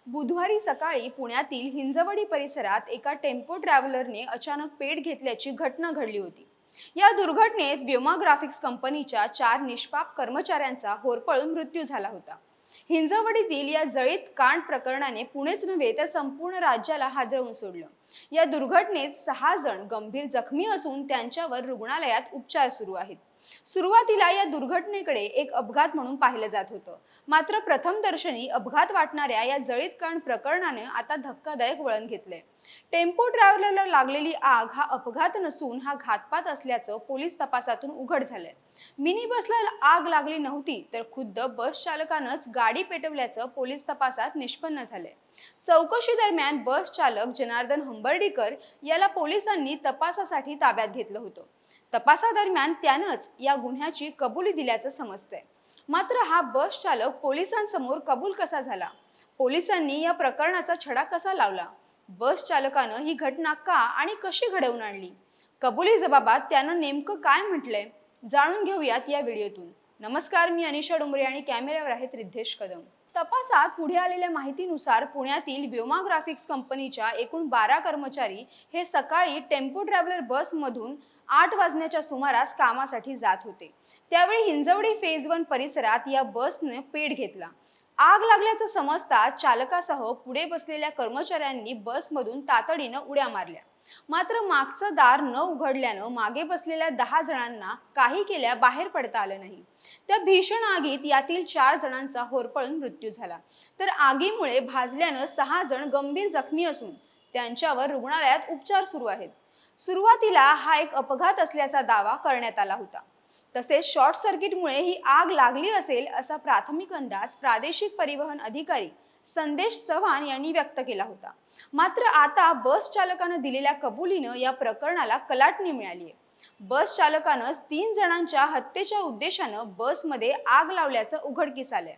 बुधवारी सकाळी पुण्यातील हिंजवडी परिसरात एका टेम्पो ट्रॅव्हलरने अचानक पेट घेतल्याची घटना घडली होती। या दुर्घटनेत व्योमा ग्राफिक्स कंपनीच्या 4 निष्पाप कर्मचाऱ्यांचा होरपळून मृत्यू झाला होता। हिंजवडीतील या जळीत कांड प्रकरणाने पुणेच नव्हे तर संपूर्ण राज्याला हादरवून सोडलं। या दुर्घटनेत 6 जण गंभीर जखमी असून त्यांच्यावर रुग्णालयात उपचार सुरू आहेत। सुरुवातीला या दुर्घटनेकडे एक अपघात म्हणून पाहिलं जात होतं, मात्र प्रथमदर्शनी अपघात वाटणाऱ्या या जळीत कांड प्रकरणाने आता धक्कादायक वळण घेतलंय। टेम्पो ट्रॅव्हलरला लागलेली आग हा अपघात नसून हा घातपात असल्याचं पोलीस तपासातून उघड झालंय। मिनी बसला आग लागली नव्हती तर खुद्द बस चालकानंच गाडी पेटवल्याचं पोलीस तपासात निष्पन्न झालंय। चौकशी दरम्यान बस चालक जनार्दन हंबर्डीकर याला पोलिसांनी तपासासाठी ताब्यात घेतलं होतं। तपासादरम्यान त्यानंच या गुन्ह्याची कबुली दिल्याचं समजतंय। मात्र हा बस चालक पोलिसांसमोर कबूल कसा झाला? पोलिसांनी या प्रकरणाचा छडा कसा लावला? बस चालकानं ही घटना का आणि कशी घडवून आणली? कबुली जबाबात त्यानं नेमकं काय म्हटलंय? जाणून घेऊयात या व्हिडिओतून। नमस्कार, मी अनिशा डोंबरे आणि कॅमेऱ्यावर आहेत रिद्धेश कदम। तपासात पुढे आलेल्या माहितीनुसार पुण्यातील व्योमा ग्राफिक्स कंपनीच्या एकूण 12 कर्मचारी हे सकाळी टेम्पो ट्रॅव्हलर बसमधून 8 वाजण्याच्या सुमारास कामासाठी जात होते। त्यावेळी हिंजवडी फेज 1 परिसरात या बसने पेट घेतला। आग लागल्याचं समजता चालकासह पुढे बसलेल्या कर्मचाऱ्यांनी बसमधून तातडीनं उड्या मारल्या। मात्र मागचं दार न उघडल्यानं मागे बसलेल्या 10 जणांना काही केल्या बाहेर पडता आलं नाही। त्या भीषण आगीत यातील 4 जणांचा होरपळून मृत्यू झाला, तर आगीमुळे भाजल्यानं 6 जण गंभीर जखमी असून त्यांच्यावर रुग्णालयात उपचार सुरू आहेत। सुरुवातीला हा एक अपघात असल्याचा दावा करण्यात आला होता। तसेच शॉर्ट सर्किटमुळे ही आग लागली असेल असा प्राथमिक अंदाज प्रादेशिक परिवहन अधिकारी संदेश चव्हाण यांनी व्यक्त केला होता। मात्र आता बस चालकानं दिलेल्या कबुलीनं या प्रकरणाला कलाटणी मिळाली आहे। बस चालकानंच 3 जणांच्या हत्येच्या उद्देशानं बसमध्ये आग लावल्याचं उघडकीस आलंय।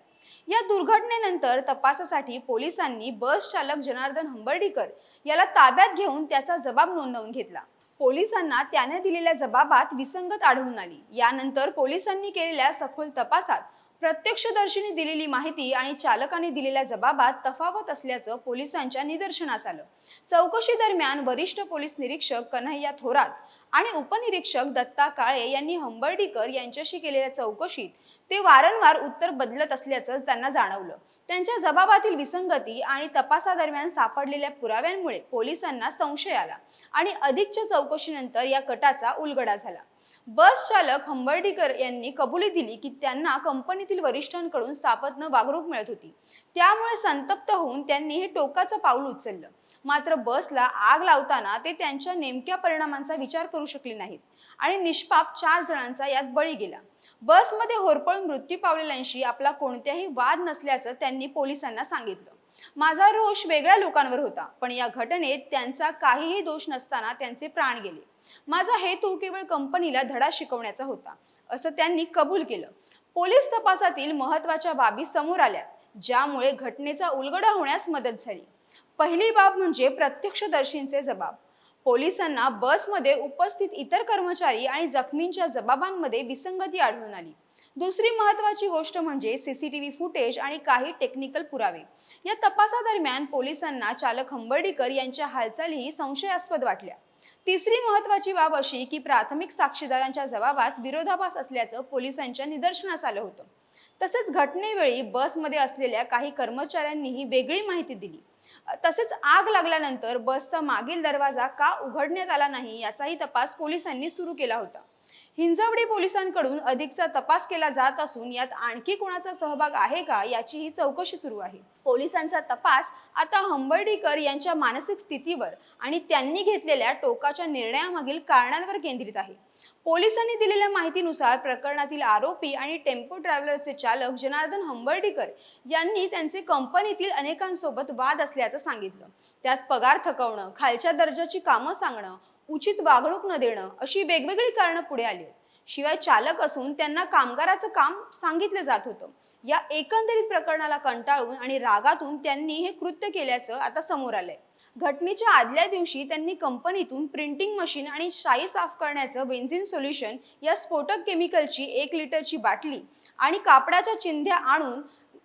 या दुर्घटनेनंतर तपासासाठी पोलिसांनी बस चालक जनार्दन हंबर्डीकर याला ताब्यात घेऊन त्याचा जबाब नोंदवून घेतला। पोलिसांना त्याने दिलेल्या जबाबात विसंगत आढळून आली। यानंतर पोलिसांनी केलेल्या सखोल तपासात प्रत्यक्षदर्शींनी दिलेली माहिती आणि चालकाने दिलेल्या जबाबात तफावत असल्याचं पोलिसांच्या निदर्शनास आलं। चौकशी दरम्यान वरिष्ठ पोलीस निरीक्षक कन्हैया थोरात आणि उपनिरीक्षक दत्ता काळे यांनी हंबर्डीकर यांच्याशी केलेल्या चौकशीत ते वारंवार उत्तर बदलत असल्याचं त्यांना जाणवलं। त्यांच्या जबाबातील विसंगती आणि तपासादरम्यान सापडलेल्या पुराव्यांमुळे पोलिसांना संशय आला आणि अधिकच्या चौकशीनंतर या कटाचा उलगडा झाला। बस चालक हंबर्डीकर यांनी कबुली दिली की त्यांना कंपनीतील वरिष्ठांकडून सापत्न वागणूक मिळत होती। त्यामुळे संतप्त होऊन त्यांनी हे टोकाचं पाऊल उचललं। मात्र बसला आग लावताना ते त्यांच्या नेमक्या परिणामांचा विचार करू शकले नाहीत आणि निष्पाप 4 जणांचा यात बळी गेला। बसमध्ये होरपळून मृत्यू पावलेल्यांशी आपला कोणताही वाद नसल्याचं त्यांनी पोलिसांना सांगितलं। माझा रोष वेगळ्या लोकांवर होता, पण या घटनेत त्यांचा काहीही दोष नसताना त्यांचे प्राण गेले। माझा हेतू केवळ कंपनीला धडा शिकवण्याचा होता, असं त्यांनी कबूल केलं। पोलीस तपासातील महत्त्वाच्या बाबी समोर आल्या, ज्यामुळे घटनेचा उलगडा होण्यास मदत झाली। पहिली बाब म्हणजे प्रत्यक्षदर्शींचे जबाब। पोलिसांना बसमध्ये उपस्थित इतर कर्मचारी आणि जखमींच्या जबाबांमध्ये विसंगती आढळून आली। दुसरी महत्त्वाची गोष्ट म्हणजे सीसीटीव्ही फुटेज आणि काही टेक्निकल पुरावे। या तपासादरम्यान पोलिसांना चालक हंबर्डीकर यांच्या हालचालीही संशयास्पद वाटल्या। तिसरी महत्त्वाची बाब अशी की प्राथमिक साक्षीदारांच्या जबाबात विरोधाभास असल्याचं पोलिसांच्या निदर्शनास आलं होतं। तसेच घटनेवेळी बसमध्ये असलेल्या काही कर्मचाऱ्यांनीही वेगळी माहिती दिली। तसेच आग लागल्यानंतर बसचा मागील दरवाजा का उघडण्यात आला नाही याचाही तपास पोलिसांनी सुरू केला होता। हिंजवडी पोलिसांकडून अधिकचा तपास केला जात असून यात आणखी कोणाचा सहभाग आहे का याचीही चौकशी सुरू आहे। पोलिसांचा तपास आता हंबर्डीकर यांच्या मानसिक स्थितीवर आणि त्यांनी घेतलेल्या टोकाच्या निर्णयामागील कारणांवर केंद्रित आहे। पोलिसांनी दिलेल्या माहितीनुसार प्रकरणातील आरोपी आणि टेम्पो ट्रॅव्हलरचे चालक जनार्दन हंबर्डीकर यांनी त्यांचे कंपनीतील अनेकांसोबत वाद असल्याचं सांगितलं। त्यात पगार थकवणं, खालच्या दर्जाची कामं सांगणं, उचित वागणूक न देणं अशी वेगवेगळी कारणं पुढे आली। शिवाय चालक असून त्यांना कामगाराचं काम सांगितलं जात होतं। या एकंदरीत प्रकरणाला कंटाळून आणि रागातून त्यांनी हे कृत्य केल्याचं आता समोर आलंय। घटनेच्या आदल्या दिवशी त्यांनी कंपनीतून प्रिंटिंग मशीन आणि शाई साफ करण्याचं बेन्झिन सोल्युशन या स्फोटक केमिकलची 1 लिटरची बाटली आणि कापडाच्या चिंध्या आणून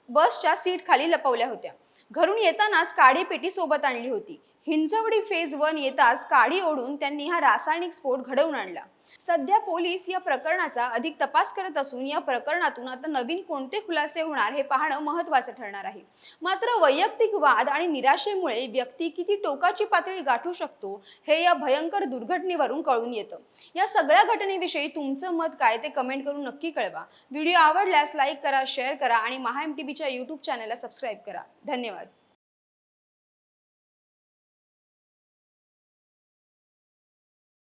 बसच्या सीट खाली लपवल्या होत्या। घरून येतानाच काडी पेटी सोबत आणली होती. हिंजवडी फेज 1 येताच काडी ओढून त्यांनी हा रासायनिक स्फोट घडवून आणला. सध्या पोलीस या प्रकरणाचा अधिक तपास करत असून या प्रकरणातून आता नवीन कोणते खुलासे होणार हे पाहणं महत्त्वाचं ठरणार आहे. मात्र वैयक्तिक वाद आणि निराशेमुळे व्यक्ती किती टोकाची पातळी गाठू शकतो हे या भयंकर दुर्घटनेवरून कळून येतं. या सगळ्या घटनेविषयी तुमचं मत काय ते कमेंट करून नक्की कळवा. व्हिडिओ आवडल्यास लाईक करा, शेअर करा आणि महाएमटीबीच्या YouTube चॅनलला सबस्क्राईब करा. धन्यवाद.